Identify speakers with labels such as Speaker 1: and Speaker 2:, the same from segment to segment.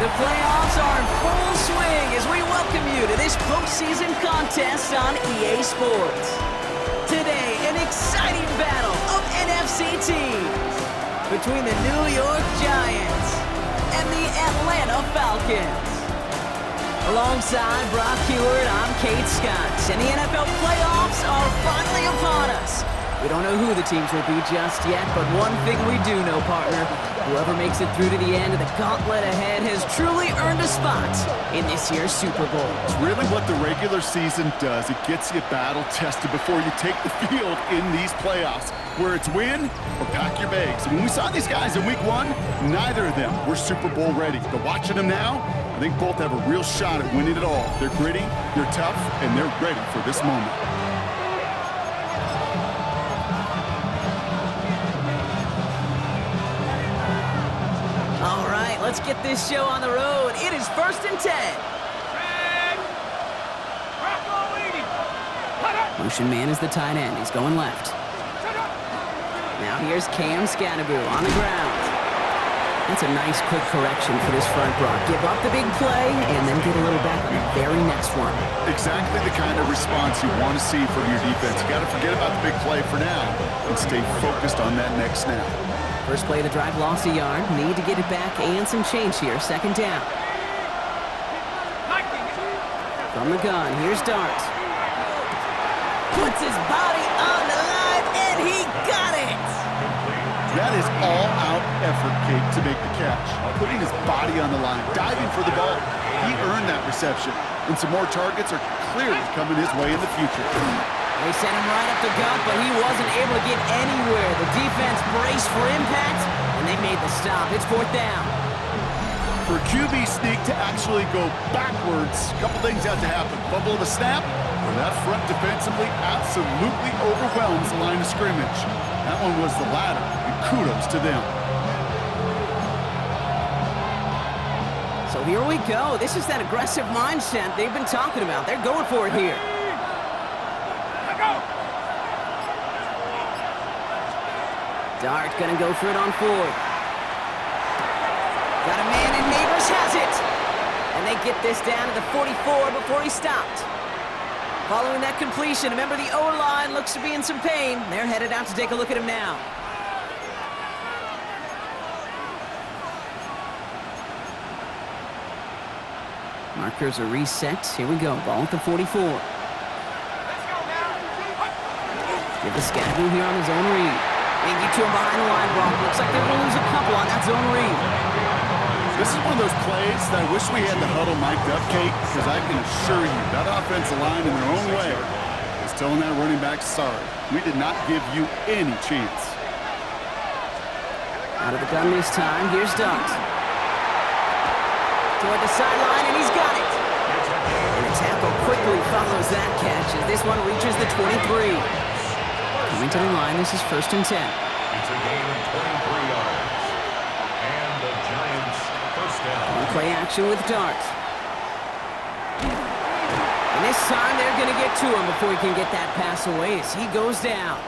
Speaker 1: The playoffs are in full swing as we welcome you to this postseason contest on EA Sports. Today, an exciting battle of NFC teams between the New York Giants and the Atlanta Falcons. Alongside Brock Heward, I'm Kate Scott, and the NFL playoffs are finally upon us. We don't know who the teams will be just yet, but one thing we do know, partner. Whoever makes it through to the end of the gauntlet ahead has truly earned a spot in this year's Super Bowl.
Speaker 2: It's really what the regular season does. It gets you battle-tested before you take the field in these playoffs, where it's win or pack your bags. When we saw these guys in Week 1, neither of them were Super Bowl ready. But watching them now, I think both have a real shot at winning it all. They're gritty, they're tough, and they're ready for this moment.
Speaker 1: Let's get this show on the road. It is 1st and 10. Motion man is the tight end. He's going left. Now here's Cam Scannaboo on the ground. That's a nice quick correction for this front Brock. Give up the big play and then get a little back on the very next one.
Speaker 2: Exactly the kind of response you want to see from your defense. You got to forget about the big play for now and stay focused on that next snap.
Speaker 1: First play of the drive lost a yard. Need to get it back and some change here. 2nd down. From the gun, here's Dart. Puts his body on the line, and he got it!
Speaker 2: That is all-out effort, Kate, to make the catch. Putting his body on the line, diving for the ball. He earned that reception. And some more targets are clearly coming his way in the future.
Speaker 1: They sent him right up the gut, but he wasn't able to get anywhere. The defense braced for impact, and they made the stop. It's 4th down.
Speaker 2: For QB sneak to actually go backwards, a couple things have to happen. Fumble of a snap, or that front defensively absolutely overwhelms the line of scrimmage. That one was the latter, and kudos to them.
Speaker 1: So here we go. This is that aggressive mindset they've been talking about. They're going for it here. Dart gonna go for it on 4th. Got a man and Neighbors has it. And they get this down to the 44 before he stopped. Following that completion, remember the O-line looks to be in some pain. They're headed out to take a look at him now. Markers are reset. Here we go. Ball at the 44. Give the Scannaboo here on his own read. They get to him behind the line, Brock. Looks like they're going to lose a couple on that zone read.
Speaker 2: This is one of those plays that I wish we had the huddle mic'd up, Kate, because I can assure you that offensive line in their own way is telling that running back, sorry, we did not give you any chance.
Speaker 1: Out of the gun this time, here's Dart. Toward the sideline, and he's got it. And the tackle quickly follows that catch as this one reaches the 23. Coming to the line, this is 1st and 10.
Speaker 3: It's a gain of 23 yards. And the Giants first down.
Speaker 1: On play action with Dart. And this time they're going to get to him before he can get that pass away as he goes down.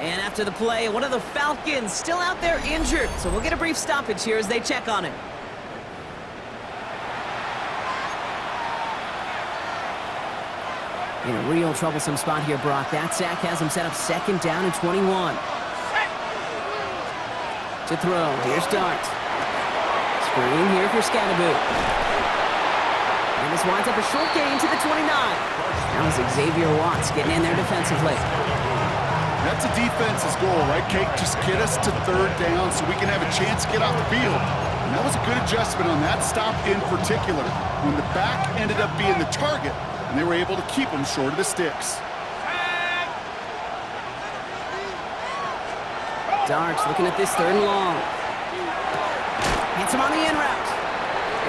Speaker 1: And after the play, one of the Falcons still out there injured. So we'll get a brief stoppage here as they check on him. In a real troublesome spot here, Brock. That sack has him set up 2nd down and 21. To throw, here's Dart. Screen here for Scannaboo. And this winds up a short gain to the 29. That was Xavier Watts getting in there defensively.
Speaker 2: That's a defense's goal, right, Kate? Just get us to 3rd down so we can have a chance to get off the field. And that was a good adjustment on that stop in particular, when the back ended up being the target. And they were able to keep him short of the sticks.
Speaker 1: Darts looking at this 3rd and long. Hits him on the in route.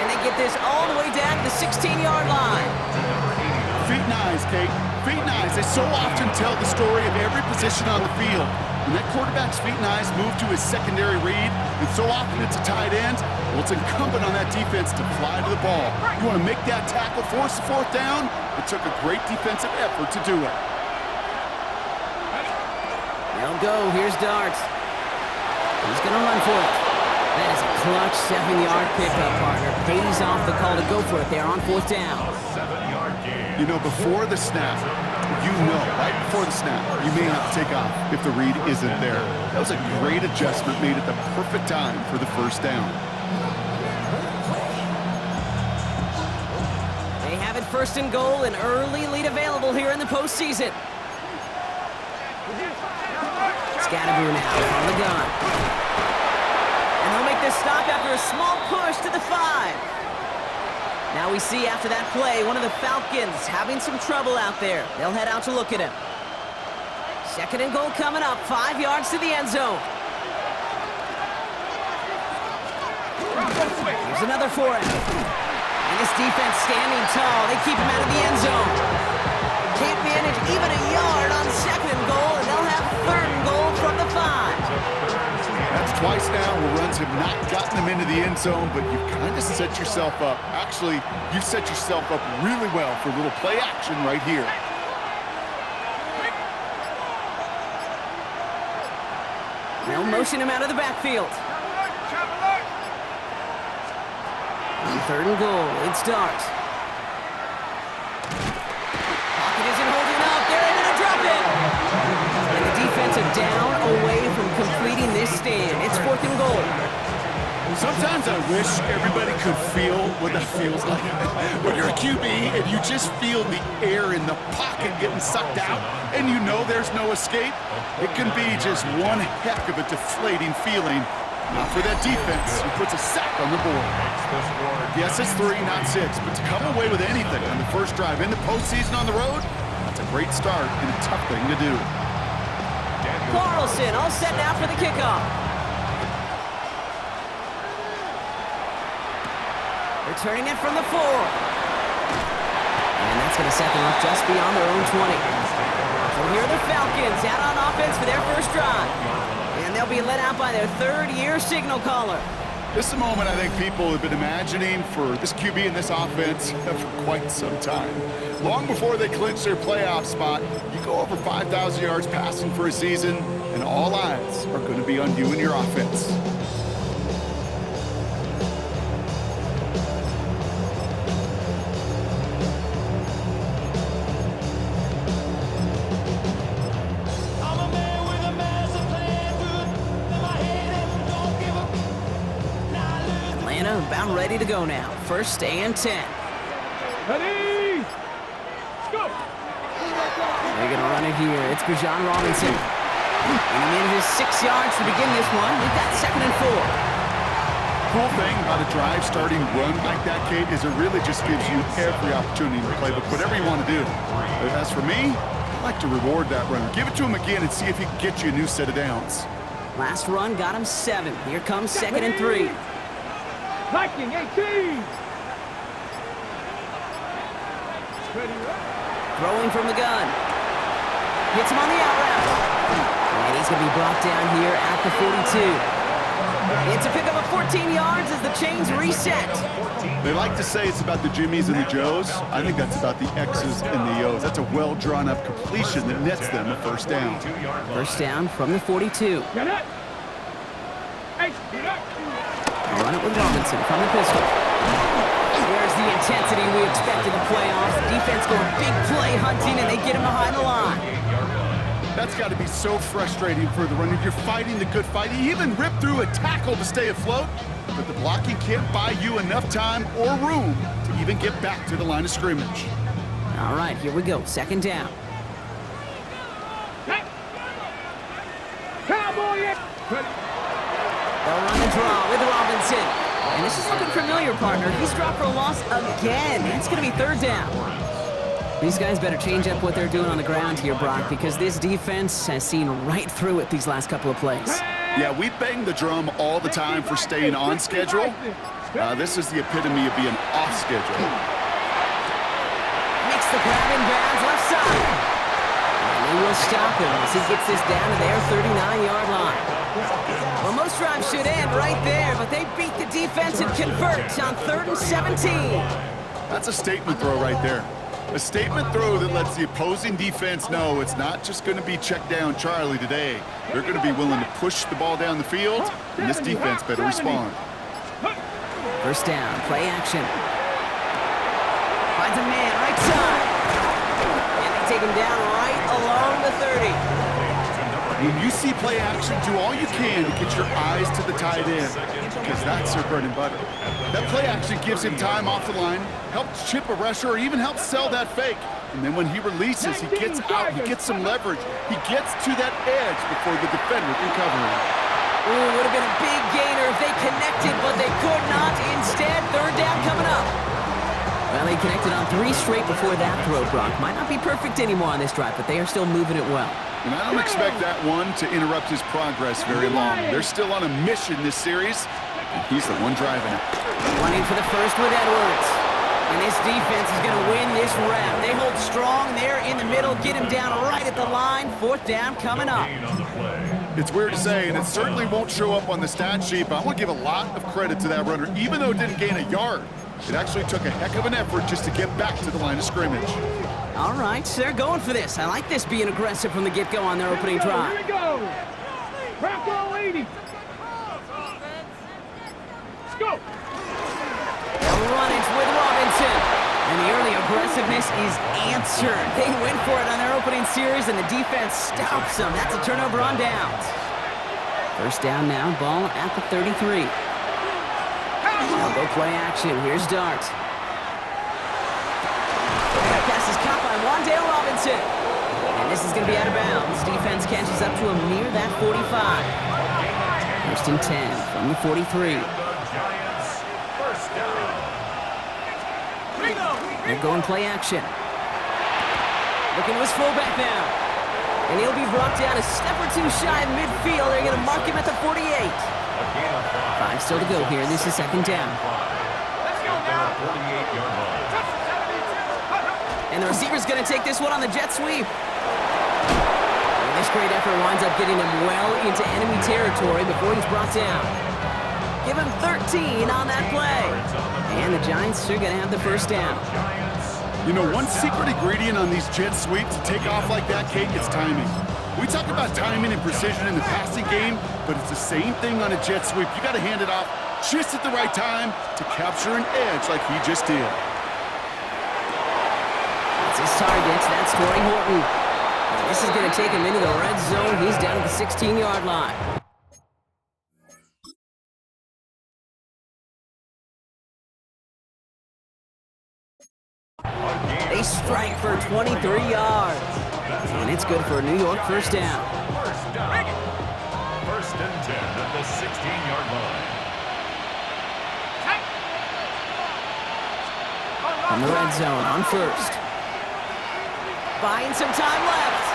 Speaker 1: And they get this all the way down to the 16-yard line.
Speaker 2: Feet and eyes, Kate. Feet and eyes. They so often tell the story of every position on the field. When that quarterback's feet and eyes move to his secondary read, and so often it's a tight end, well, it's incumbent on that defense to fly to the ball. You want to make that tackle, force the 4th down? It took a great defensive effort to do it.
Speaker 1: They'll go. Here's Dart. He's going to run for it. That is a clutch 7-yard pickup, partner. Pays off the call to go for it there on 4th down.
Speaker 3: 7-yard gain.
Speaker 2: You know, before the snap, right before the snap, you may have to take off if the read isn't there. That was a great adjustment made at the perfect time for the 1st down.
Speaker 1: They have it 1st and goal, an early lead available here in the postseason. Scatterboo now from the gun. And they'll make this stop after a small push to the 5. Now we see after that play, one of the Falcons having some trouble out there. They'll head out to look at him. 2nd and goal coming up, 5 yards to the end zone. Here's another for him. And this defense standing tall. They keep him out of the end zone. Can't manage even a yard on 2nd and goal, and they'll have 3rd and goal from the 5.
Speaker 2: That's twice now where runs have not gotten them into the end zone, but you've kind of set yourself up. Actually, you've set yourself up really well for a little play action right here.
Speaker 1: They'll motion him out of the backfield. On 3rd and goal, it starts. Pocket isn't holding up. They're able to drop it. And the defense are down away from completing this stand. It's 4th and goal.
Speaker 2: Sometimes I wish everybody could feel what that feels like. When you're a QB and you just feel the air in the pocket getting sucked out and you know there's no escape, it can be just one heck of a deflating feeling. Not for that defense who puts a sack on the board. Yes, it's 3, not 6, but to come away with anything on the 1st drive in the postseason on the road, that's a great start and a tough thing to do.
Speaker 1: Carlson all set now for the kickoff. Returning it from the 4. And that's going to set them up just beyond their own 20. So here are the Falcons out on offense for their 1st drive. And they'll be let out by their 3rd-year signal caller.
Speaker 2: This is a moment I think people have been imagining for this QB and this offense for quite some time. Long before they clinch their playoff spot, you go over 5,000 yards passing for a season, and all eyes are going to be on you and your offense.
Speaker 1: About ready to go now. 1st and 10.
Speaker 4: Ready? Go!
Speaker 1: They're going to run it here. It's Bijan Robinson. And he manages 6 yards to begin this one. We've got 2nd and 4.
Speaker 2: Cool thing about a drive-starting run like that, Kate, is it really just gives you every opportunity to play with whatever you want to do. But as for me, I like to reward that runner. Give it to him again and see if he can get you a new set of downs.
Speaker 1: Last run got him 7. Here comes 2nd and 3.
Speaker 4: Viking 18!
Speaker 1: Throwing from the gun. Hits him on the out route. And he's going to be brought down here at the 42. It's a pickup of 14 yards as the chains reset.
Speaker 2: They like to say it's about the Jimmies and the Joes. I think that's about the X's and the O's. That's a well-drawn-up completion that nets them a 1st down.
Speaker 1: 1st down from the 42.
Speaker 4: Get it! Hey, get it!
Speaker 1: Run it with Robinson from the pistol. Where's the intensity we expect in the playoffs? Defense going big play hunting, and they get him behind the line.
Speaker 2: That's got to be so frustrating for the runner. You're fighting the good fight. You even rip through a tackle to stay afloat, but the blocking can't buy you enough time or room to even get back to the line of scrimmage.
Speaker 1: All right, here we go. 2nd down.
Speaker 4: Cowboy!
Speaker 1: They'll run the draw with Robinson. And this is looking familiar, partner. He's dropped for a loss again. It's going to be 3rd down. These guys better change up what they're doing on the ground here, Brock, because this defense has seen right through it these last couple of plays.
Speaker 2: Yeah, we bang the drum all the time for staying on schedule. This is the epitome of being off schedule.
Speaker 1: Makes the grab in bounds left side. And they will stop him as he gets this down to their 39-yard line. Well, most drives should end right there, but they beat the defense and convert on 3rd and 17.
Speaker 2: That's a statement throw right there. A statement throw that lets the opposing defense know it's not just going to be check down Charlie today. They're going to be willing to push the ball down the field, and this defense better respond.
Speaker 1: First down, play action. Finds a man, right side. And they take him down right along the 30.
Speaker 2: When you see play action, do all you can to get your eyes to the tight end, because that's their bread and butter. That play action gives him time off the line, helps chip a rusher, or even helps sell that fake. And then when he releases, he gets out, he gets some leverage. He gets to that edge before the defender can cover him.
Speaker 1: Ooh, would have been a big gainer if they connected, but they could not. Instead, third down coming up. Well, they connected on 3 straight before that throw, Brock. Might not be perfect anymore on this drive, but they are still moving it well.
Speaker 2: And I don't expect that one to interrupt his progress very long. They're still on a mission this series, and he's the one driving it.
Speaker 1: Running for the first with Edwards. And this defense is going to win this round. They hold strong there in the middle, get him down right at the line. Fourth down coming up.
Speaker 2: It's weird to say, and it certainly won't show up on the stat sheet, but I want to give a lot of credit to that runner. Even though it didn't gain a yard, it actually took a heck of an effort just to get back to the line of scrimmage.
Speaker 1: All right, they're going for this. I like this being aggressive from the get-go on their opening drive.
Speaker 4: Here we go. Crack all 80. Let's go.
Speaker 1: They'll run it with Robinson. And the early aggressiveness is answered. They went for it on their opening series, and the defense stops them. That's a turnover on downs. First down now, ball at the 33. They'll go play action. Here's Dart. That pass is caught by Wan'Dale Robinson. And this is going to be out of bounds. Defense catches up to him near that 45. First and 10 from the 43. They're going play action. Looking to his fullback now. And he'll be brought down a step or two shy of midfield. They're going to mark him at the 48. 5 still to go here. This is second down. And the receiver's going to take this one on the jet sweep. And this great effort winds up getting him well into enemy territory before he's brought down. Give him 13 on that play. And the Giants are going to have the first down.
Speaker 2: You know, one secret ingredient on these jet sweeps to take off like that, Kate, is timing. We talk about timing and precision in the passing game, but it's the same thing on a jet sweep. You got to hand it off just at the right time to capture an edge like he just did.
Speaker 1: That's his target. That's Torrey Horton. And this is going to take him into the red zone. He's down at the 16-yard line. They strike for 23 yards. And it's good for a New York first down.
Speaker 3: First and 10 at the 16-yard line.
Speaker 1: From the red zone on first. Buying some time left.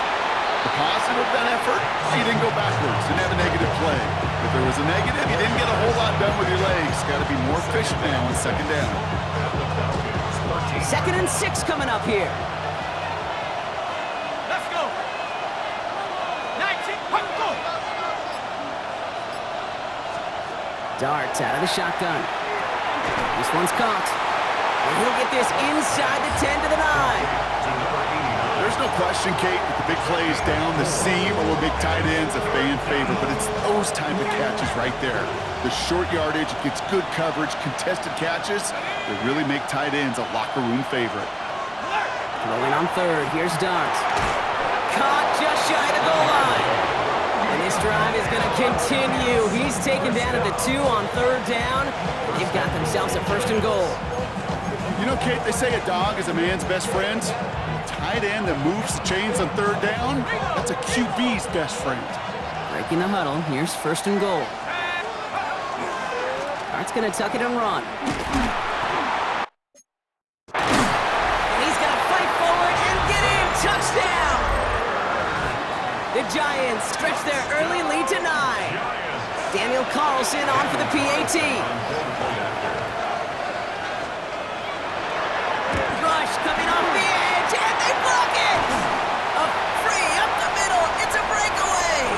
Speaker 2: The positive of that effort, he didn't go backwards, didn't have a negative play. If there was a negative, you didn't get a whole lot done with your legs. Got to be more efficient now on second down.
Speaker 1: Second and 6 coming up here.
Speaker 4: Let's go. 19. Go.
Speaker 1: Dart out of the shotgun. This one's caught. And he'll get this inside the 10 to the 9.
Speaker 2: There's no question, Kate, that the big plays down the seam or big tight ends a fan favorite, but it's those type of catches right there. The short yardage, gets good coverage, contested catches that really make tight ends a locker room favorite.
Speaker 1: Throwing on third. Here's Dart. Caught just shy of the goal line. And this drive is going to continue. He's taken down at the 2 on third down. They've got themselves a first and goal.
Speaker 2: You know, Kate, they say a dog is a man's best friend. A tight end that moves the chains on third down, that's a QB's best friend.
Speaker 1: Breaking the huddle. Here's first and goal. Dart's going to tuck it and run. And he's got to fight forward and get in. Touchdown! The Giants stretch their early lead to 9. Daniel Carlson on for the PAT. Rush coming off the edge, and they block it! Free up the middle, it's a breakaway!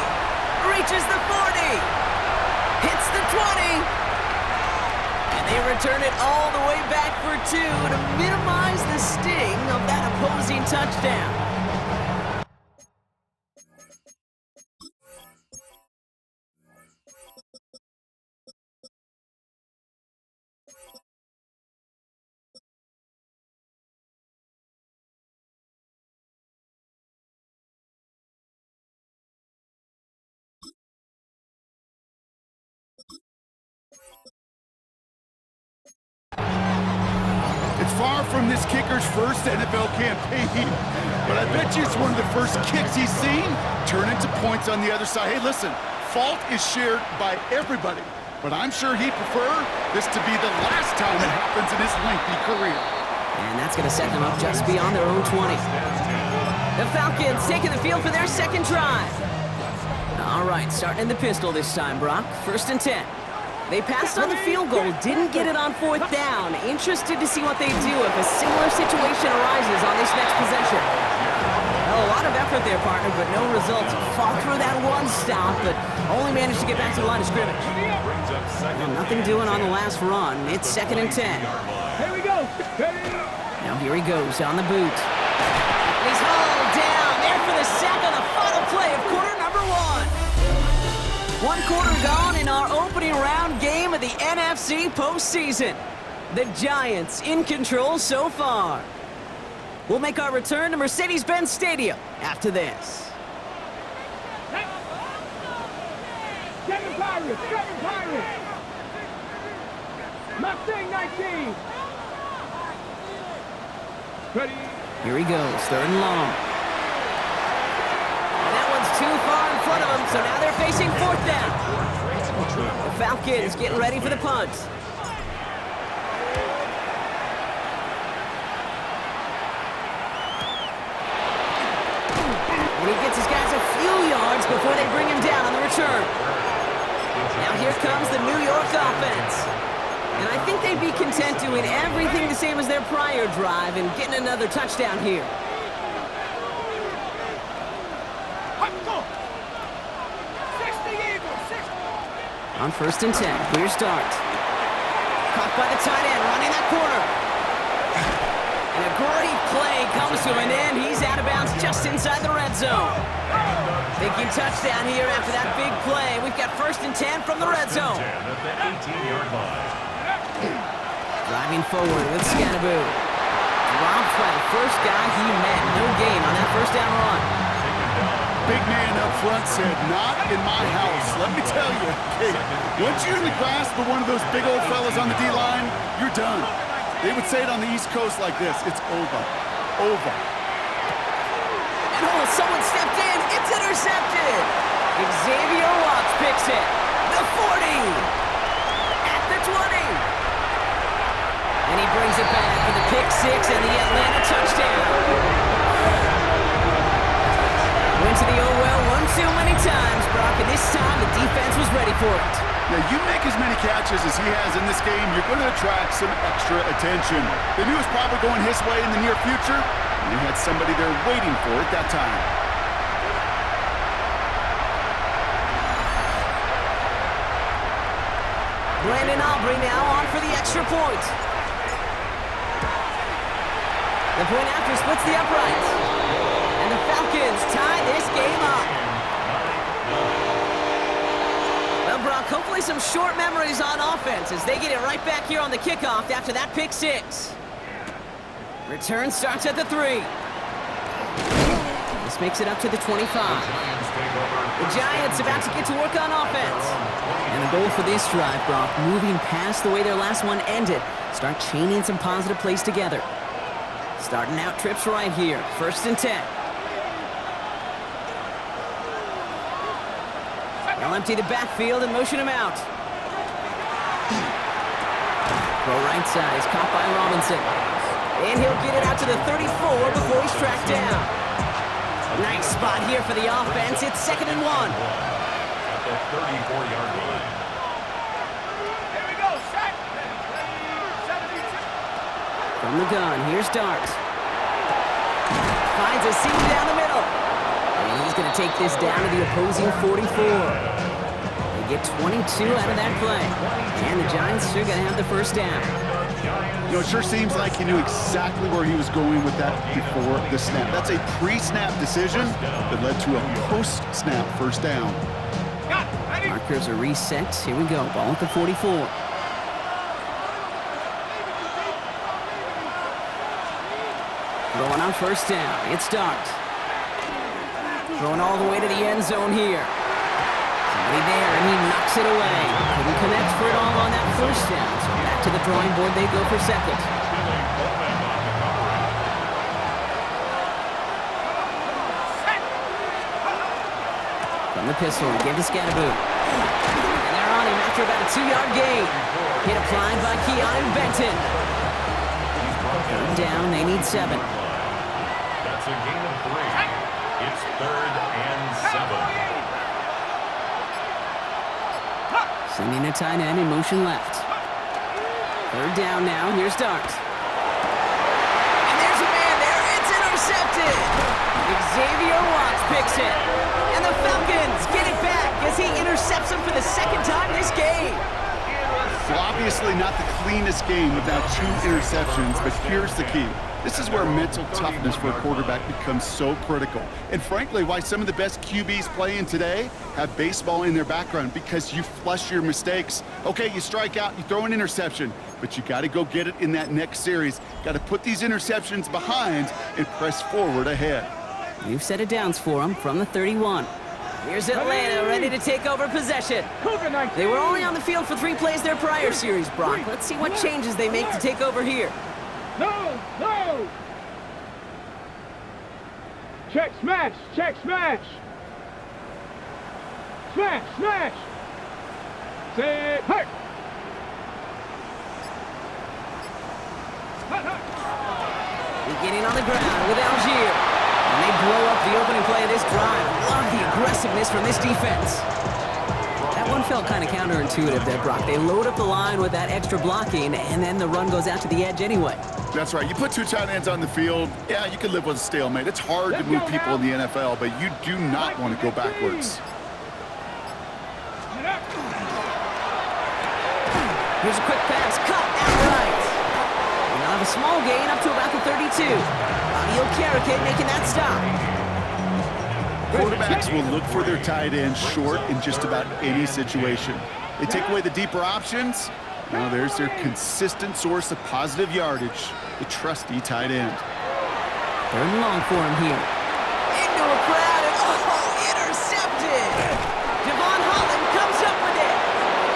Speaker 1: Reaches the 40, hits the 20, and they return it all the way back for 2 to minimize the sting of that opposing touchdown.
Speaker 2: It's far from this kicker's first NFL campaign, but I bet you it's one of the first kicks he's seen turn into points on the other side. Hey, listen, fault is shared by everybody, but I'm sure he'd prefer this to be the last time it happens in his lengthy career.
Speaker 1: And that's going to set them up just beyond their own 20. The Falcons taking the field for their second drive. All right, starting in the pistol this time, Brock. 1st and 10. They passed on the field goal, didn't get it on 4th down. Interested to see what they do if a similar situation arises on this next possession. Well, a lot of effort there, partner, but no results. Fought through that one stop, but only managed to get back to the line of scrimmage. Well, nothing doing on the last run. It's 2nd and 10.
Speaker 4: Here we go.
Speaker 1: Now here he goes on the boot. He's hauled down there for the sack on the final play of quarter number 1. 1 quarter gone in our opening round game of the NFC postseason. The Giants in control so far. We'll make our return to Mercedes-Benz Stadium after this.
Speaker 4: Kevin Pirates. Mustang 19. Ready.
Speaker 1: Here he goes, 3rd and long. And that one's too far in front of him, so now they're facing 4th down. The Falcons getting ready for the punt. And he gets his guys a few yards before they bring him down on the return. Now here comes the New York offense. And I think they'd be content doing everything the same as their prior drive and getting another touchdown here. On 1st and 10, clear start. Caught by the tight end, running that corner. And a great play comes to an end. He's out of bounds just inside the red zone. Thinking touchdown here after that big play. We've got 1st and 10 from the red zone. Driving forward with Scannaboo. Dropped by the first guy he met. No gain on that 1st down run.
Speaker 2: Big man up front said, not in my house. Let me tell you, hey, once you're in the grasp of one of those big old fellas on the D-line, you're done. They would say it on the East Coast like this, it's over. Over.
Speaker 1: And oh, someone stepped in. It's intercepted. Xavier Watts picks it. The 40. At the 20. And he brings it back for the pick 6 and the Atlanta touchdown. Went to the oh well one too many times, Brock, and this time the defense was ready for it.
Speaker 2: Yeah, you make as many catches as he has in this game, you're going to attract some extra attention. They knew it was probably going his way in the near future, and he had somebody there waiting for it that time.
Speaker 1: Brandon Aubrey now on for the extra point. The point after splits the uprights. And the Falcons tie this game up. Well, Brock, hopefully some short memories on offense as they get it right back here on the kickoff after that pick 6. Return starts at the 3. This makes it up to the 25. The Giants about to get to work on offense. And the goal for this drive, Brock, moving past the way their last one ended. Start chaining some positive plays together. Starting out trips right here. 1st and 10. They'll empty the backfield and motion him out. Throw right side is caught by Robinson. And he'll get it out to the 34 before he's tracked down. Nice spot here for the offense. It's 2nd and 1.
Speaker 3: At the 34-yard line.
Speaker 4: Here we go, set. 72.
Speaker 1: From the gun, here's Dart. Finds a seam down the middle. And he's going to take this down to the opposing 44. They get 22 out of that play. And the Giants are going to have the first down.
Speaker 2: You know, it sure seems like he knew exactly where he was going with that before the snap. That's a pre-snap decision that led to a post-snap first down.
Speaker 1: Markers are reset. Here we go. Ball at the 44. Going on first down. It's Dart. Throwing all the way to the end zone here. Somebody there, and he knocks it away. Couldn't connect for it all on that first down. So back to the drawing board they go for second. From the pistol, give to Scatterboot. And they're on him after about a 2-yard gain. Hit applied by Keanu Benton. Third down, they need 7.
Speaker 3: That's a gain of 3. It's 3rd and 7.
Speaker 1: Sending a tight end in motion left. Third down now, here's Dart. And there's a man there, it's intercepted! Xavier Watts picks it. And the Falcons get it back as he intercepts him for the second time this game.
Speaker 2: Well, obviously not the cleanest game without 2 interceptions, but here's the key. This is where mental toughness for a quarterback becomes so critical. And frankly, why some of the best QBs playing today have baseball in their background, because you flush your mistakes. Okay, you strike out, you throw an interception, but you got to go get it in that next series. Got to put these interceptions behind and press forward ahead.
Speaker 1: New set of downs for him from the 31. Here's Atlanta ready to take over possession. They were only on the field for 3 plays their prior series, Brock. Let's see what changes they make to take over here.
Speaker 4: No! Check, smash! Check, smash! Smash! Say, hey!
Speaker 1: Beginning on the ground with Algier. And they blow up the opening play of this drive. Love the aggressiveness from this defense. That one felt kind of counterintuitive there, Brock. They load up the line with that extra blocking, and then the run goes out to the edge anyway.
Speaker 2: That's right. You put 2 tight ends on the field, yeah, you can live with a stalemate. It's hard to move people in the NFL, but you do not want to go backwards.
Speaker 1: Here's a quick pass, cut outright. And they'll have a small gain up to about the 32. Bobby Okereke making that stop.
Speaker 2: Quarterbacks will look for their tight end short in just about any situation. They take away the deeper options. Now there's their consistent source of positive yardage, the trusty tight end.
Speaker 1: 3rd and long for him here. Into a crowd and intercepted. Devon Holland comes up with it.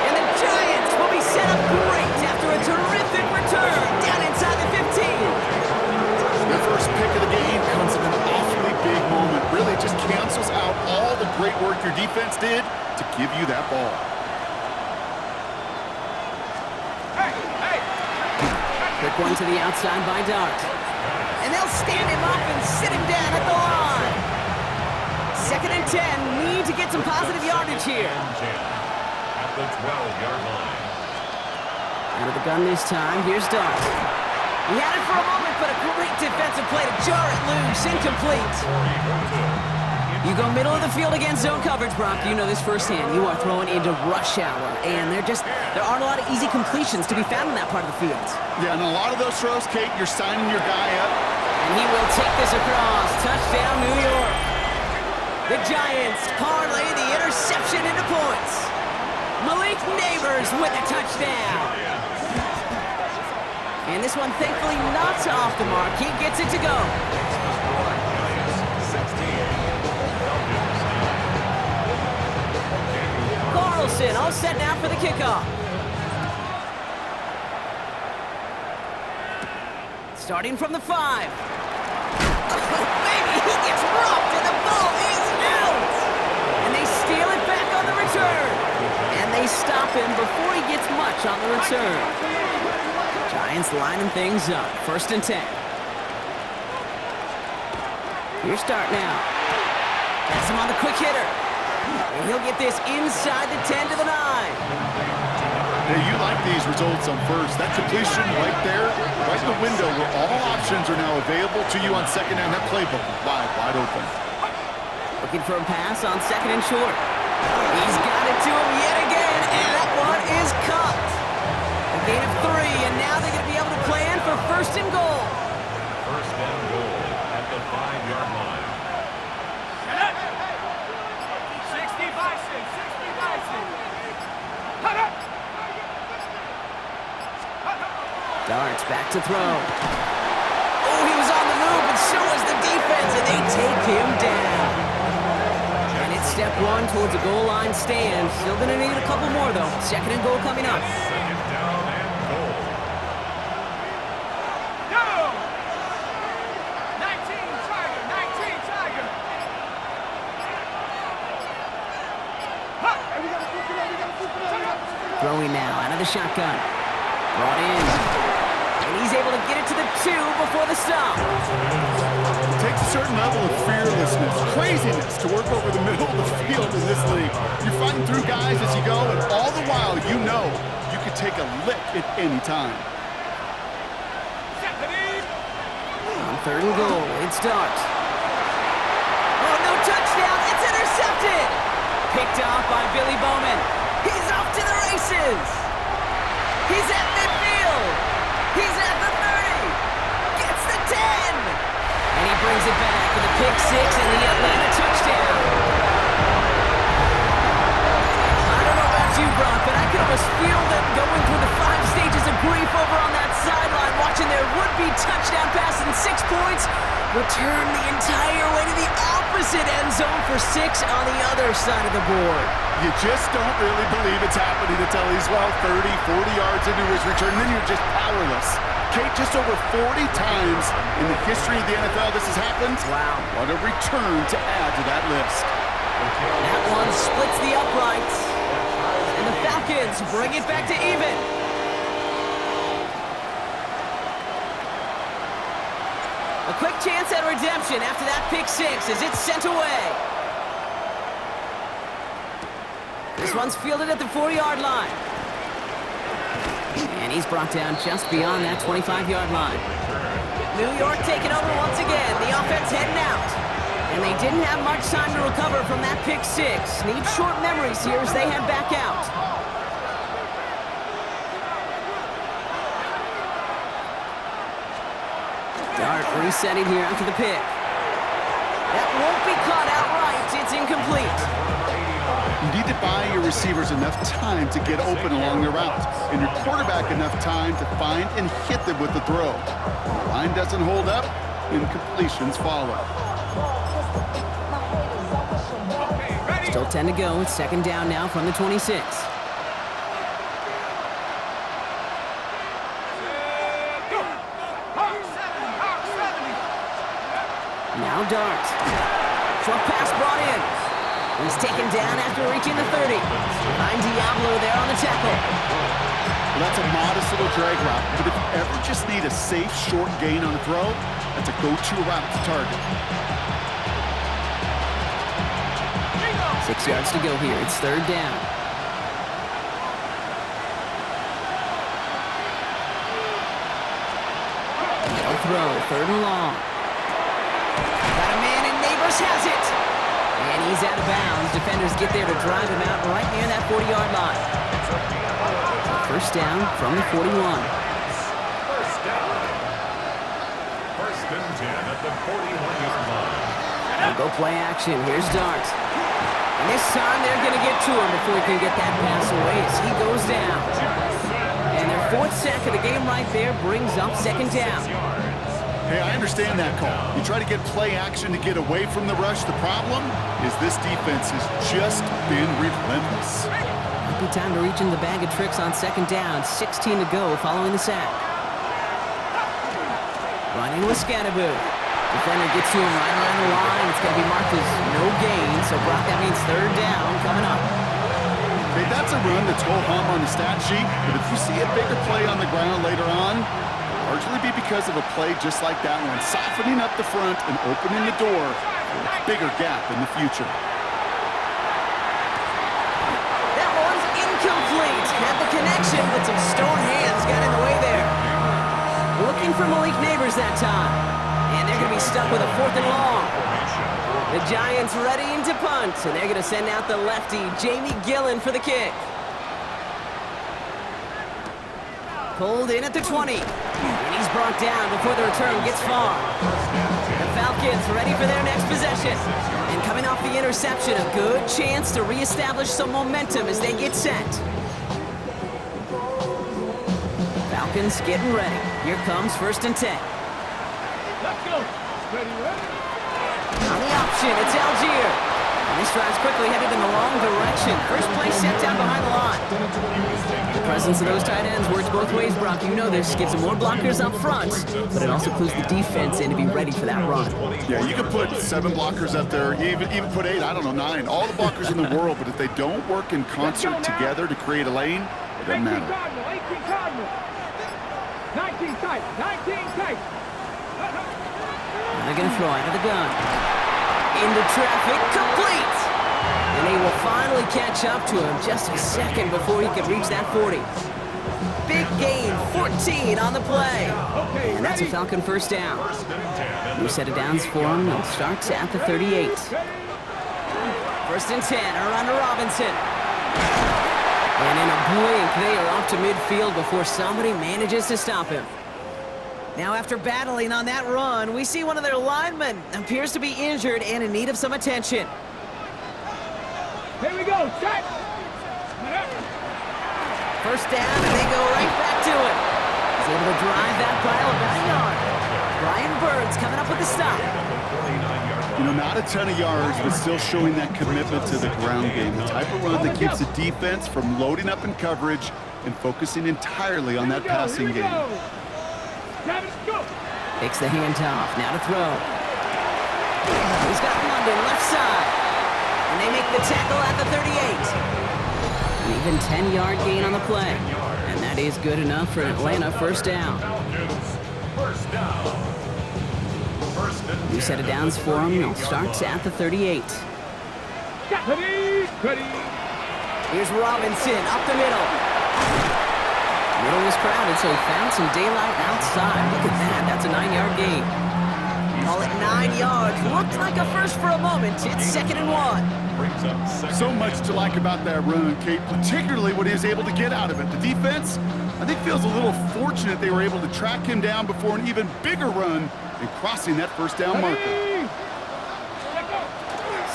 Speaker 1: And the Giants will be set up great after a terrific return down inside the 15.
Speaker 2: Their first pick of the game comes at an awfully big moment. Really just cancels out all the great work your defense did to give you that ball.
Speaker 1: Quick one to the outside by Dart. And they'll stand him up and sit him down at the line. 2nd and 10. Need to get some positive yardage here.
Speaker 3: At the 12-yard line.
Speaker 1: Out of the gun this time. Here's Dart. He had it for a moment, but a great defensive play to jar it loose. Incomplete. You go middle of the field against zone coverage, Brock. You know this firsthand. You are throwing into rush hour, and there aren't a lot of easy completions to be found in that part of the field.
Speaker 2: Yeah, and a lot of those throws, Kate, you're signing your guy up.
Speaker 1: And he will take this across. Touchdown, New York. The Giants parlay the interception into points. Malik Neighbors with a touchdown. And this one, thankfully, not off the mark. He gets it to go. Carlson all set now for the kickoff. Starting from the 5. Oh, baby, he gets rocked and the ball is out. And they steal it back on the return. And they stop him before he gets much on the return. Giants lining things up. 1st and 10. Here's Dart now. Pass him on the quick hitter. And he'll get this inside the 10 to the 9.
Speaker 2: Hey, you like these results on first. That completion right there, right in the window where all options are now available to you on 2nd down. That playbook wide open.
Speaker 1: Looking for a pass on 2nd and short. He's got it to him yet again, and that one is caught. A gain of 3, and now they're going to be able to plan for first and goal.
Speaker 3: First and goal at the 5-yard line.
Speaker 4: 60 Bison, 60 Bison. Hut up.
Speaker 1: Darts back to throw. Oh, he was on the move, and so was the defense, and they take him down. And it's step 1 towards a goal line stand. Still going to need a couple more, though. Second and goal coming up.
Speaker 3: Second down and goal.
Speaker 4: Go! 19 Tiger, 19 Tiger. Huh. Hey, we got to flip it up.
Speaker 1: Throwing now out of the shotgun. Brought in. And he's able to get it to the 2 before the stop.
Speaker 2: It takes a certain level of fearlessness, craziness to work over the middle of the field in this league. You're fighting through guys as you go, and all the while you know you could take a lick at any time.
Speaker 1: On third and goal, it's Dart. Oh, no touchdown. It's intercepted. Picked off by Billy Bowman. He's off to the races. He's at midfield. He's at the 30. Gets the 10. And he brings it back for the pick 6 and the Atlanta touchdown. I don't know about you, Brock, but I could almost feel them going through the 5 stages of grief over on that sideline, watching their would-be touchdown pass in 6 points return the entire way to the opposite end zone for 6 on the other side of the board.
Speaker 2: You just don't really believe it's happening until he's, 30, 40 yards into his return, and then you're just powerless. Kate, just over 40 times in the history of the NFL this has happened.
Speaker 1: Wow.
Speaker 2: What a return to add to that list.
Speaker 1: That one splits the uprights. And the Falcons bring it back to even. A quick chance at redemption after that pick 6 as it's sent away. This one's fielded at the 4-yard line. And he's brought down just beyond that 25-yard line. New York taking over once again. The offense heading out. And they didn't have much time to recover from that pick 6. Need short memories here as they head back out. Dart resetting here after the pick. That won't be caught outright. It's incomplete.
Speaker 2: You need to buy your receivers enough time to get open along their route, and your quarterback enough time to find and hit them with the throw. The line doesn't hold up, incompletions follow.
Speaker 1: Still 10 to go. It's second down now from the 26. Now Dart. Short pass brought in. He's taken down after reaching the 30. Behind Diablo there on the tackle.
Speaker 2: Well, that's a modest little drag route, but if you ever just need a safe, short gain on a throw, that's a go-to route to target.
Speaker 1: 6 yards to go here. It's third down. No throw. Third and long. Got a man, and Neighbors has it. And he's out of bounds. Defenders get there to drive him out right near that 40-yard line. First down from the 41.
Speaker 3: First down. First and 10 at the 41-yard line.
Speaker 1: They'll go play action. Here's Dart. And this time they're going to get to him before he can get that pass away as he goes down. And their 4th sack of the game right there brings up second down.
Speaker 2: Hey, I understand that call. You try to get play action to get away from the rush. The problem is this defense has just been relentless.
Speaker 1: Might be time to reach in the bag of tricks on second down. 16 to go following the sack. Running with Scatterboo. Defender gets to him right around the line. It's going to be marked as no gain. So, Brock, that means third down coming up.
Speaker 2: Hey, that's a run that's ho-hum on the stat sheet. But if you see a bigger play on the ground later on, largely be because of a play just like that one, softening up the front and opening the door for a bigger gap in the future.
Speaker 1: That one's incomplete. Had the connection, but some stone hands got in the way there. Looking for Malik Neighbors that time. And they're going to be stuck with a 4th and long. The Giants readying to punt, and they're going to send out the lefty, Jamie Gillen, for the kick. Pulled in at the 20. And he's brought down before the return gets far. The Falcons ready for their next possession. And coming off the interception, a good chance to reestablish some momentum as they get set. Falcons getting ready. Here comes 1st and 10.
Speaker 4: Let's go. Ready, ready.
Speaker 1: On the option, it's Algier. And this drive's quickly headed in the wrong direction. First play set down behind the line. The presence of those tight ends works both ways, Brock. You know this. Gives them more blockers up front, but it also clues the defense in to be ready for that run.
Speaker 2: Yeah, you can put 7 blockers up there, even put 8, I don't know, 9. All the blockers in the world, but if they don't work in concert together to create a lane, it doesn't matter.
Speaker 4: 18 Cardinal. 19 tight. 19 tight.
Speaker 1: And they're going to throw out of the gun. Into traffic, complete! And they will finally catch up to him just a second before he could reach that 40. Big gain, 14 on the play. And that's a Falcon 1st down. New set of downs for him. He'll start at the 38. 1st and 10, around to Robinson. And in a blink, they are off to midfield before somebody manages to stop him. Now, after battling on that run, we see one of their linemen appears to be injured and in need of some attention.
Speaker 4: Here we go. Set.
Speaker 1: 1st down, and they go right back to it. He's able to drive that pile about a yard. Brian Burns coming up with the stop.
Speaker 2: You know, not a ton of yards, but still showing that commitment to the ground game. The type of run that keeps the defense from loading up in coverage and focusing entirely on that passing game.
Speaker 1: Takes the handoff, now to throw. He's got London left side. And they make the tackle at the 38. An even 10-yard gain on the play. And that is good enough for an Atlanta 1st down. New set of downs for him. He'll start at the 38. Here's Robinson up the middle. Middle was crowded, so he found some daylight outside. Look at that. That's a 9-yard gain. Call it 9 yards. Looked like a first for a moment. It's 2nd and 1.
Speaker 2: So much to like about that run, Kate, particularly what he was able to get out of it. The defense, I think, feels a little fortunate they were able to track him down before an even bigger run and crossing that 1st down marker.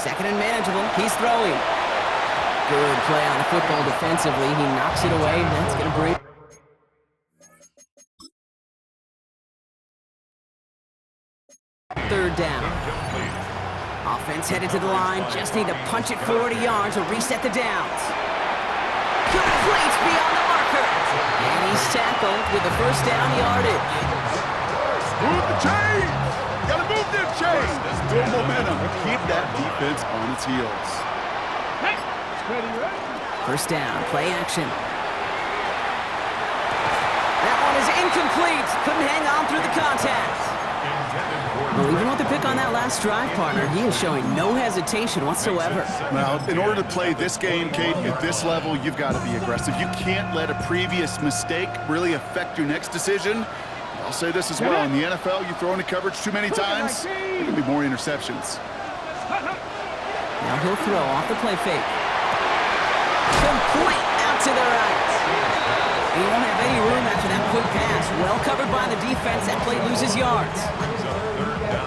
Speaker 1: 2nd and manageable. He's throwing. Good play on the football defensively. He knocks it away. That's going to bring... 3rd down. Offense headed to the line. Just need to punch it 40 yards or reset the downs. Complete beyond the marker. And he's tackled with the 1st down yardage.
Speaker 2: Move the chains! Gotta move them chains! Build momentum. Keep that defense on its heels.
Speaker 1: 1st down, play action. That one is incomplete. Couldn't hang on through the contact. Well, even with the pick on that last drive, partner, he is showing no hesitation whatsoever.
Speaker 2: Well, in order to play this game, Kate, at this level, you've got to be aggressive. You can't let a previous mistake really affect your next decision. I'll say this as well. In the NFL, you throw into coverage too many times, there can be more interceptions.
Speaker 1: Now he'll throw off the play fake. Complete out to the right. He won't have any room after that quick pass. Well covered by the defense. That play loses yards.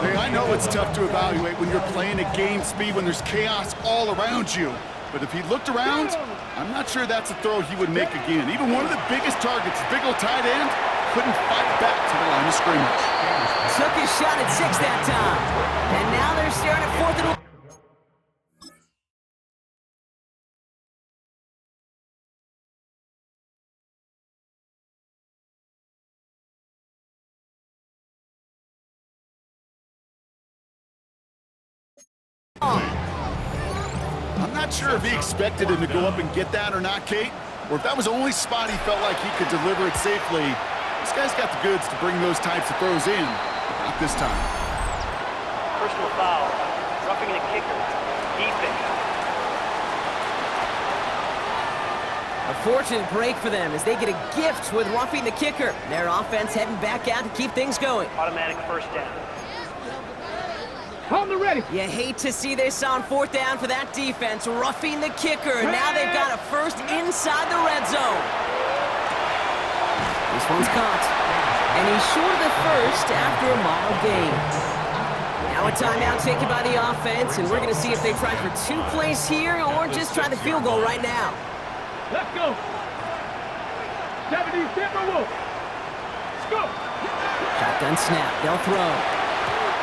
Speaker 2: Hey, I know it's tough to evaluate when you're playing at game speed, when there's chaos all around you. But if he looked around, I'm not sure that's a throw he would make again. Even one of the biggest targets, big old tight end, couldn't fight back to the line of scrimmage.
Speaker 1: Took his shot at 6 that time. And now they're staring at 4th and 1.
Speaker 2: I'm not sure if he expected him to go up and get that or not, Kate, or if that was the only spot he felt like he could deliver it safely. This guy's got the goods to bring those types of throws in, but not this time.
Speaker 5: Personal foul, roughing the kicker, defense.
Speaker 1: A fortunate break for them as they get a gift with roughing the kicker. Their offense heading back out to keep things going.
Speaker 5: Automatic 1st down.
Speaker 4: On the ready.
Speaker 1: You hate to see this on 4th down for that defense, roughing the kicker. Now they've got a first inside the red zone. This one's caught. And he's short of the first after a mild gain. Now a timeout taken by the offense, and we're going to see if they try for 2 plays here or just try the field goal right now.
Speaker 4: Let's go. 70 Timberwolves. Let's go.
Speaker 1: Shotgun snap. They'll throw.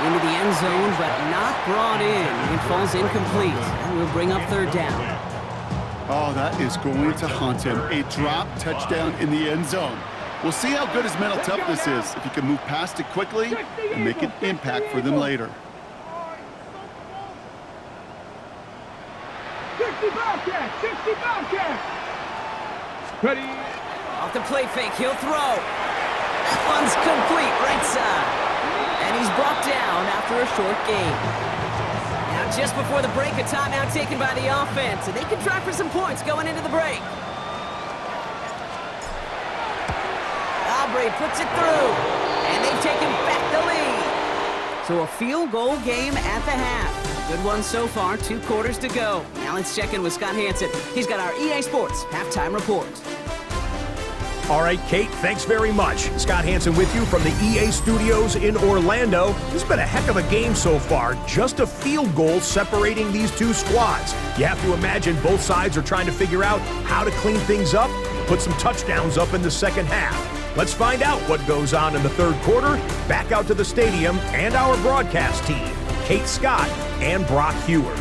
Speaker 1: Into the end zone, but not brought in. It falls incomplete. And we'll bring up 3rd down.
Speaker 2: Oh, that is going to haunt him. A drop touchdown in the end zone. We'll see how good his mental toughness is, if he can move past it quickly and make an impact for them later.
Speaker 4: 60 Bobcats. 60 Bobcats. Ready.
Speaker 1: Off the play fake, he'll throw. That one's complete, right side. And he's brought down after a short gain. Now just before the break, a timeout taken by the offense, and they can try for some points going into the break. Aubrey puts it through, and they've taken back the lead. So a field goal game at the half. Good one so far, 2 quarters to go. Now let's check in with Scott Hansen. He's got our EA Sports halftime report.
Speaker 6: All right, Kate, thanks very much. Scott Hansen with you from the EA Studios in Orlando. This has been a heck of a game so far. Just a field goal separating these 2 squads. You have to imagine both sides are trying to figure out how to clean things up, put some touchdowns up in the second half. Let's find out what goes on in the 3rd quarter. Back out to the stadium and our broadcast team, Kate Scott and Brock Hewer.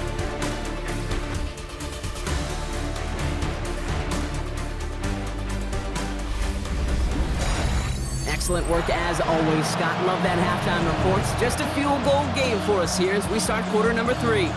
Speaker 1: Excellent work as always, Scott. Love that halftime report. Just a field goal game for us here as we start quarter number 3.